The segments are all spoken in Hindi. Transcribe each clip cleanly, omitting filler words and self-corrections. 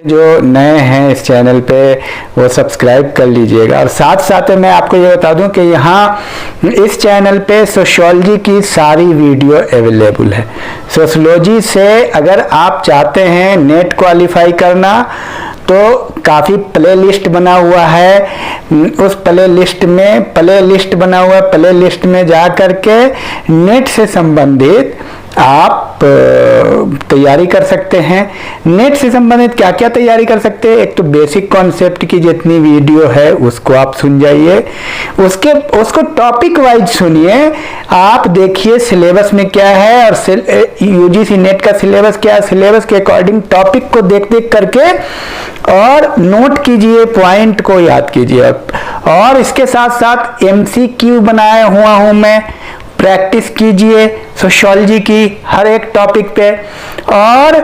जो नए हैं इस चैनल पे वो सब्सक्राइब कर लीजिएगा। और साथ साथ मैं आपको ये बता दूं कि यहाँ इस चैनल पे सोशियोलॉजी की सारी वीडियो अवेलेबल है। सोशियोलॉजी से अगर आप चाहते हैं नेट क्वालिफाई करना तो काफ़ी प्ले लिस्ट बना हुआ है। उस प्ले लिस्ट बना हुआ प्ले लिस्ट में जा करके नेट से संबंधित आप तैयारी कर सकते हैं। नेट से संबंधित क्या क्या तैयारी कर सकते हैं, एक तो बेसिक कॉन्सेप्ट की जितनी वीडियो है उसको आप सुन जाइए, उसको टॉपिक वाइज सुनिए। आप देखिए सिलेबस में क्या है और यूजीसी नेट का सिलेबस क्या है, सिलेबस के अकॉर्डिंग टॉपिक को देख करके और नोट कीजिए, पॉइंट को याद कीजिए। और इसके साथ साथ MCQ बनाया हुआ हूं मैं, प्रैक्टिस कीजिए सोशियोलॉजी की हर एक टॉपिक पे। और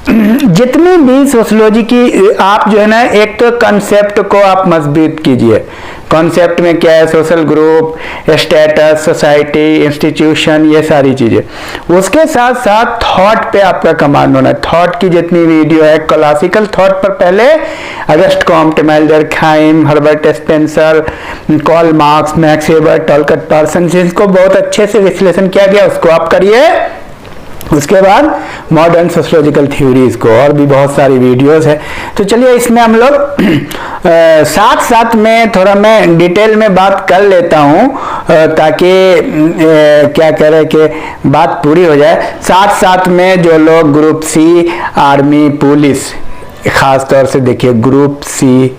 जितनी भी सोशियोलॉजी की आप जो है ना, एक तो कंसेप्ट को आप मजबूत कीजिए। कॉन्सेप्ट में क्या है, social group, status, society, institution, ये सारी चीज़ें। उसके साथ साथ थॉट पे आपका कमांड होना है। थॉट की जितनी वीडियो है, क्लासिकल थॉट पर पहले Auguste Comte, Emile Durkheim, Herbert Spencer, Karl Marx, Max Weber, Talcott Parson, जिसको बहुत अच्छे से विश्लेषण किया गया उसको आप करिए। उसके बाद मॉडर्न सोशियोलॉजिकल थ्योरीज को, और भी बहुत सारी वीडियोस है। तो चलिए इसमें हम लोग साथ साथ में थोड़ा मैं डिटेल में बात कर लेता हूँ ताकि क्या कह रहे कि बात पूरी हो जाए। साथ साथ में जो लोग ग्रुप सी, आर्मी, पुलिस, खास तौर से देखिए ग्रुप सी,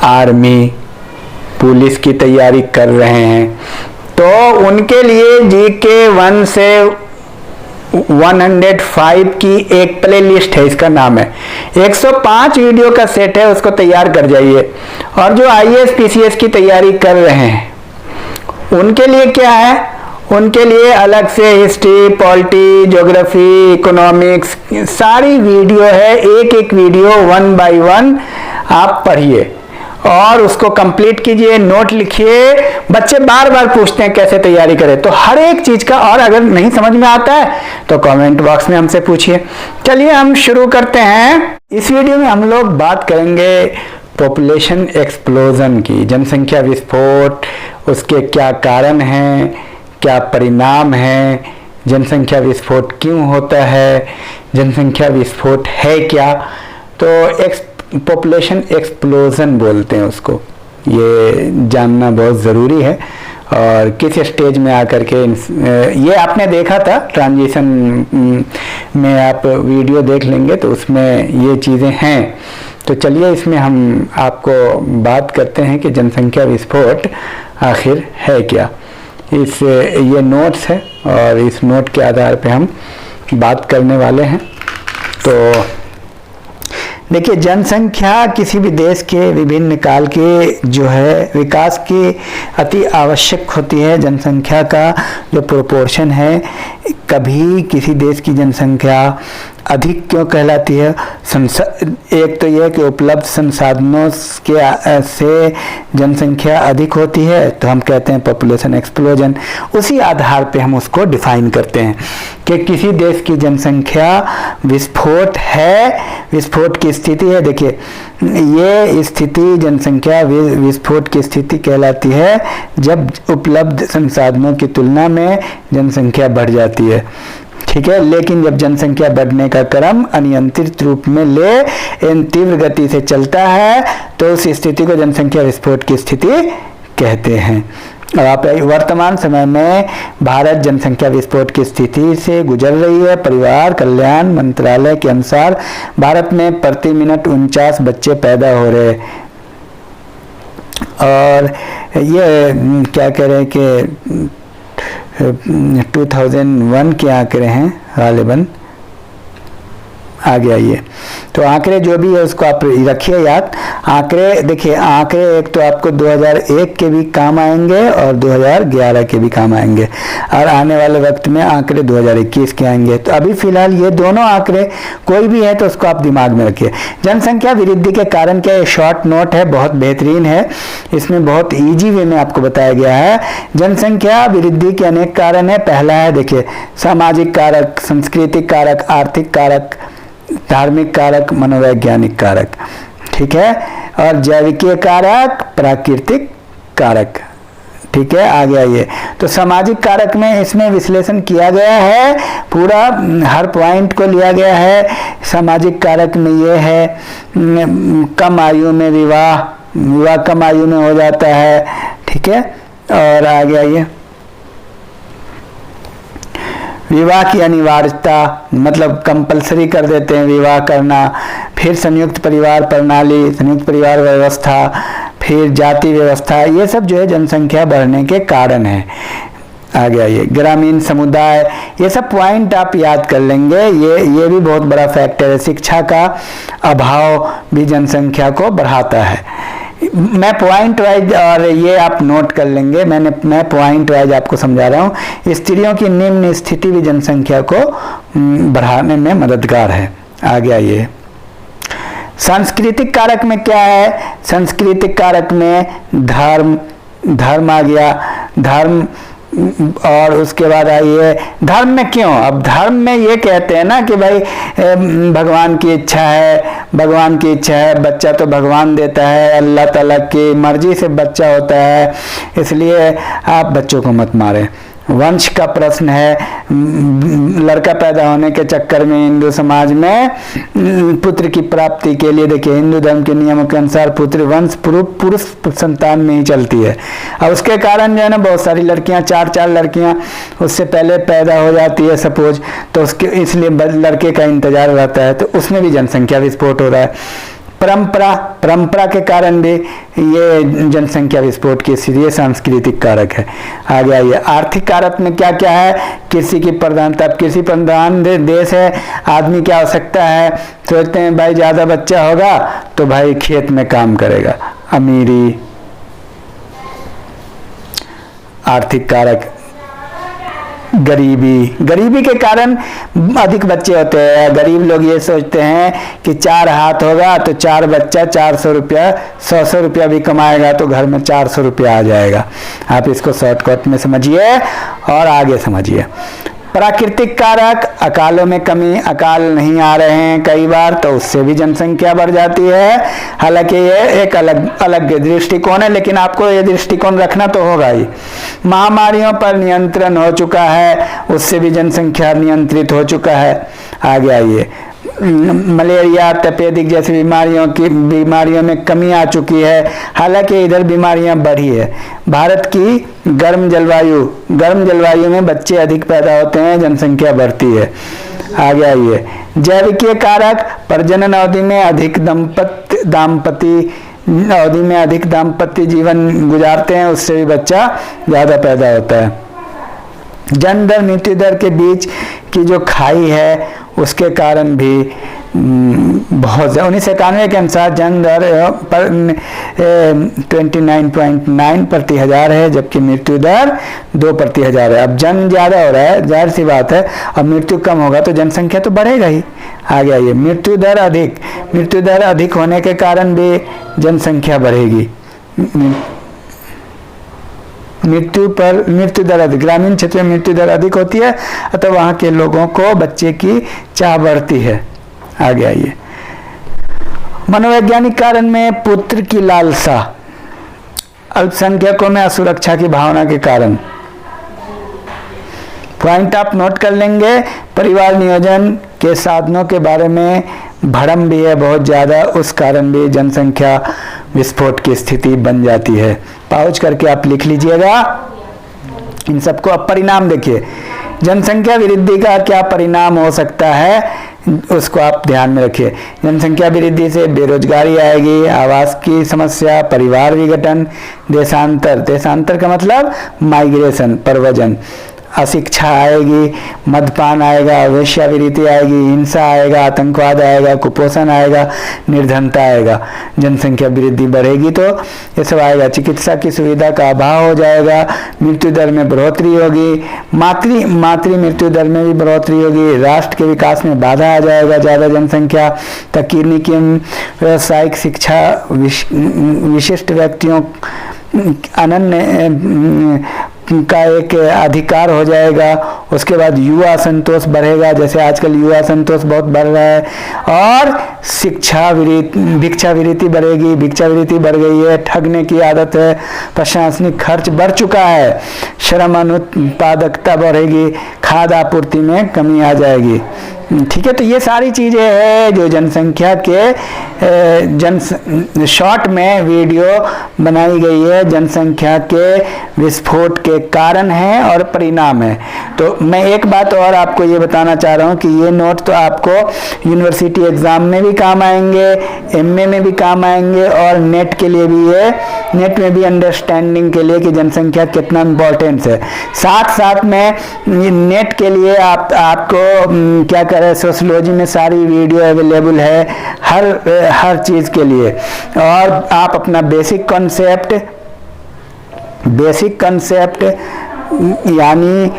आर्मी, पुलिस की तैयारी कर रहे हैं तो उनके लिए GK 1 से 105 की एक प्ले लिस्ट है, इसका नाम है 105 वीडियो का सेट है, उसको तैयार कर जाइए। और जो IAS PCS की तैयारी कर रहे हैं उनके लिए क्या है, उनके लिए अलग से हिस्ट्री, पॉलिटी, ज्योग्राफी, इकोनॉमिक्स सारी वीडियो है। एक एक वीडियो 1 by 1 आप पढ़िए और उसको कंप्लीट कीजिए, नोट लिखिए। बच्चे बार बार पूछते हैं कैसे तैयारी करें, तो हर एक चीज का, और अगर नहीं समझ में आता है तो कमेंट बॉक्स में हमसे पूछिए। चलिए हम शुरू करते हैं। इस वीडियो में हम लोग बात करेंगे पॉपुलेशन एक्सप्लोजन की, जनसंख्या विस्फोट, उसके क्या कारण हैं, क्या परिणाम हैं, जनसंख्या विस्फोट क्यों होता है, जनसंख्या विस्फोट है क्या। तो पॉपुलेशन एक्सप्लोजन बोलते हैं उसको, ये जानना बहुत ज़रूरी है। और किस स्टेज में आकर के ये आपने देखा था ट्रांजिशन में, आप वीडियो देख लेंगे तो उसमें ये चीज़ें हैं। तो चलिए इसमें हम आपको बात करते हैं कि जनसंख्या विस्फोट आखिर है क्या। ये नोट्स है और इस नोट के आधार पे हम बात करने वाले हैं। तो देखिए, जनसंख्या किसी भी देश के विभिन्न काल के जो है विकास की अति आवश्यक होती है। जनसंख्या का जो प्रोपोर्शन है, कभी किसी देश की जनसंख्या अधिक क्यों कहलाती है, एक तो यह कि उपलब्ध संसाधनों के से जनसंख्या अधिक होती है तो हम कहते हैं पॉपुलेशन एक्सप्लोजन। उसी आधार पे हम उसको डिफाइन करते हैं कि किसी देश की जनसंख्या विस्फोट है, विस्फोट की स्थिति है। देखिए, ये स्थिति जनसंख्या विस्फोट की स्थिति कहलाती है जब उपलब्ध संसाधनों की तुलना में जनसंख्या बढ़ जाती है, ठीक है। लेकिन जब जनसंख्या बढ़ने का क्रम अनियंत्रित रूप में ले तीव्र गति से चलता है तो उस स्थिति को जनसंख्या विस्फोट की स्थिति कहते हैं। और आप वर्तमान समय में भारत जनसंख्या विस्फोट की स्थिति से गुजर रही है। परिवार कल्याण मंत्रालय के अनुसार भारत में प्रति मिनट 49 बच्चे पैदा हो रहे हैं। और ये क्या कह रहे हैं कि 2001 के आंकड़े हैं गालिबन, आगे आइए। तो आंकड़े जो भी है उसको आप रखिए याद। आंकड़े देखिए, आंकड़े एक तो आपको 2001 के भी काम आएंगे और 2011 के भी काम आएंगे, और आने वाले वक्त में आंकड़े 2021 के आएंगे। तो अभी फिलहाल ये दोनों आंकड़े कोई भी है तो उसको आप दिमाग में रखिए। जनसंख्या वृद्धि के कारण क्या, शॉर्ट नोट है, बहुत बेहतरीन है, इसमें बहुत ईजी वे में आपको बताया गया है। जनसंख्या वृद्धि के अनेक कारण है। पहला है देखिए सामाजिक कारक, सांस्कृतिक कारक, आर्थिक कारक, धार्मिक कारक, मनोवैज्ञानिक कारक, ठीक है, और जैविकीय कारक, प्राकृतिक कारक, ठीक है। आ गया ये। तो सामाजिक कारक में इसमें विश्लेषण किया गया है, पूरा हर पॉइंट को लिया गया है। सामाजिक कारक में ये है कम आयु में विवाह कम आयु में हो जाता है, ठीक है। और आ गया ये विवाह की अनिवार्यता, मतलब कंपलसरी कर देते हैं विवाह करना। फिर संयुक्त परिवार प्रणाली, संयुक्त परिवार व्यवस्था, फिर जाति व्यवस्था, ये सब जो है जनसंख्या बढ़ने के कारण है। आ गया ये ग्रामीण समुदाय, ये सब पॉइंट आप याद कर लेंगे। ये भी बहुत बड़ा फैक्टर है। शिक्षा का अभाव भी जनसंख्या को बढ़ाता है। मैं पॉइंट वाइज, और ये आप नोट कर लेंगे, मैं पॉइंट वाइज आपको समझा रहा हूँ। स्त्रियों की निम्न स्थिति भी जनसंख्या को बढ़ाने में मददगार है। आ गया ये। सांस्कृतिक कारक में क्या है? सांस्कृतिक कारक में धर्म आ गया, धर्म, और उसके बाद आइए धर्म में क्यों। अब धर्म में ये कहते हैं ना कि भाई भगवान की इच्छा है, बच्चा तो भगवान देता है, अल्लाह ताला की मर्जी से बच्चा होता है, इसलिए आप बच्चों को मत मारें। वंश का प्रश्न है, लड़का पैदा होने के चक्कर में हिंदू समाज में पुत्र की प्राप्ति के लिए, देखिए हिंदू धर्म के नियमों के अनुसार पुत्र वंश पुरुष संतान में ही चलती है। और उसके कारण जो है ना बहुत सारी लड़कियां, चार लड़कियां उससे पहले पैदा हो जाती है सपोज, तो उसके इसलिए लड़के का इंतजार रहता है, तो उसमें भी जनसंख्या विस्फोट हो रहा है। परंपरा के कारण भी ये जनसंख्या विस्फोट की स्थिति, ये सांस्कृतिक कारक है। आ गया ये आर्थिक कारक में क्या क्या है? कृषि की प्रधानता। कृषि प्रधान देश है, आदमी की आवश्यकता है, सोचते हैं भाई ज्यादा बच्चा होगा तो भाई खेत में काम करेगा, अमीरी। आर्थिक कारक गरीबी के कारण अधिक बच्चे होते हैं। गरीब लोग ये सोचते हैं कि 4 हाथ होगा तो 4 बच्चा 400 रुपया 100 रुपया भी कमाएगा तो घर में 400 रुपया आ जाएगा। आप इसको शॉर्टकट में समझिए और आगे समझिए। प्राकृतिक कारक, अकालों में कमी, अकाल नहीं आ रहे हैं कई बार, तो उससे भी जनसंख्या बढ़ जाती है। हालांकि ये एक अलग दृष्टिकोण है, लेकिन आपको ये दृष्टिकोण रखना तो होगा ही। महामारियों पर नियंत्रण हो चुका है, उससे भी जनसंख्या नियंत्रित हो चुका है। आ गया ये मलेरिया, तपेदिक जैसी बीमारियों में कमी आ चुकी है, हालांकि इधर बीमारियां बढ़ी है। भारत की गर्म जलवायु में बच्चे अधिक पैदा होते हैं, जनसंख्या बढ़ती है। आ गया ये जैविकीय कारक, प्रजनन अवधि में अधिक दाम्पत्य जीवन गुजारते हैं, उससे भी बच्चा ज्यादा पैदा होता है। जन्म दर मृत्यु दर के बीच की जो खाई है उसके कारण भी बहुत 1991 के अनुसार जन्म दर 29.9 प्रति हजार है, जबकि मृत्यु दर 2 प्रति हजार है। अब जन्म ज्यादा हो रहा है, जाहिर सी बात है, अब मृत्यु कम होगा तो जनसंख्या तो बढ़ेगा ही। आ गया ये मृत्यु दर अधिक होने के कारण भी जनसंख्या बढ़ेगी। मृत्यु दर अधिक, ग्रामीण क्षेत्र में मृत्यु दर अधिक होती है, अतः वहां के लोगों को बच्चे की चाह बढ़ती है। आ गया ये मनोवैज्ञानिक कारण में पुत्र की लालसा, अल्पसंख्यकों में असुरक्षा की भावना के कारण। पॉइंट आप नोट कर लेंगे। परिवार नियोजन के साधनों के बारे में भ्रम भी है बहुत ज्यादा, उस कारण भी जनसंख्या विस्फोट की स्थिति बन जाती है। पाउच करके आप लिख लीजिएगा इन सबको। अब परिणाम देखिए, जनसंख्या वृद्धि का क्या परिणाम हो सकता है उसको आप ध्यान में रखिए। जनसंख्या वृद्धि से बेरोजगारी आएगी, आवास की समस्या, परिवार विघटन, देशांतर का मतलब माइग्रेशन, परवजन, अशिक्षा आएगी, मद्यपान आएगा, वेश्यावृत्ति आएगी, हिंसा आएगा, आतंकवाद आएगा, कुपोषण आएगा, निर्धनता आएगा। जनसंख्या वृद्धि बढ़ेगी तो ये सब आएगा। चिकित्सा की सुविधा का अभाव हो जाएगा, मृत्यु दर में बढ़ोतरी होगी, मातृ मृत्यु दर में भी बढ़ोतरी होगी, राष्ट्र के विकास में बाधा आ जाएगा ज्यादा जनसंख्या, तकनीकी व्यावसायिक शिक्षा, विशिष्ट व्यक्तियों, अनन्य का एक अधिकार हो जाएगा। उसके बाद युवा संतोष बढ़ेगा, जैसे आजकल युवा संतोष बहुत बढ़ रहा है। और भिक्षावृत्ति बढ़ेगी, भिक्षावृत्ति बढ़ गई है, ठगने की आदत है, प्रशासनिक खर्च बढ़ चुका है, श्रम अनुत्पादकता बढ़ेगी, खाद्य आपूर्ति में कमी आ जाएगी। ठीक है, तो ये सारी चीज़ें हैं जो जनसंख्या के शॉर्ट में वीडियो बनाई गई है, जनसंख्या के विस्फोट के कारण है और परिणाम है। तो मैं एक बात और आपको ये बताना चाह रहा हूँ कि ये नोट तो आपको यूनिवर्सिटी एग्ज़ाम में भी काम आएंगे, एमए में भी काम आएंगे, और नेट के लिए भी ये, नेट में भी अंडरस्टैंडिंग के लिए कि जनसंख्या कितना इम्पोर्टेंस है। साथ साथ में नेट के लिए आपको क्या करें, सोशियोलॉजी में सारी वीडियो अवेलेबल है हर चीज़ के लिए। और आप अपना बेसिक कॉन्सेप्ट यानी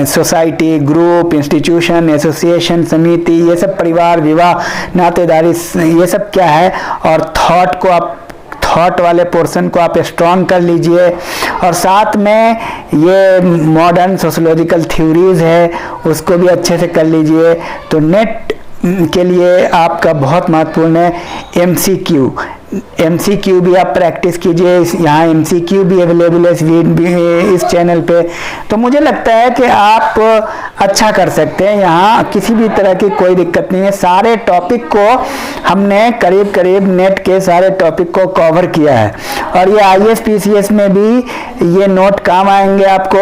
सोसाइटी, ग्रुप, इंस्टीट्यूशन, एसोसिएशन, समिति, ये सब, परिवार, विवाह, नातेदारी, ये सब क्या है, और थॉट वाले पोर्शन को आप स्ट्रॉन्ग कर लीजिए। और साथ में ये मॉडर्न सोशियोलॉजिकल थ्योरीज है, उसको भी अच्छे से कर लीजिए। तो नेट के लिए आपका बहुत महत्वपूर्ण है एमसीक्यू भी आप प्रैक्टिस कीजिए। यहाँ एमसीक्यू भी अवेलेबल है इस चैनल पे। तो मुझे लगता है कि आप अच्छा कर सकते हैं, यहाँ किसी भी तरह की कोई दिक्कत नहीं है। सारे टॉपिक को हमने करीब नेट के सारे टॉपिक को कवर किया है, और ये आईएएस पीसीएस में भी ये नोट काम आएंगे आपको।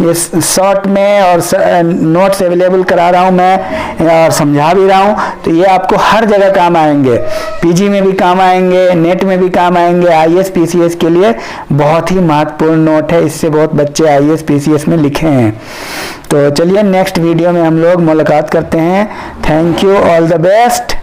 ये शॉर्ट में और नोट्स अवेलेबल करा रहा हूँ मैं और समझा भी रहा हूँ, तो ये आपको हर जगह काम आएंगे। पीजी में भी काम आएंगे, नेट में भी काम आएंगे। आईएएस पीसीएस के लिए बहुत ही महत्वपूर्ण नोट है, इससे बहुत बच्चे आईएएस पीसीएस में लिखे हैं। तो चलिए नेक्स्ट वीडियो में हम लोग मुलाकात करते हैं। Thank you, all the best.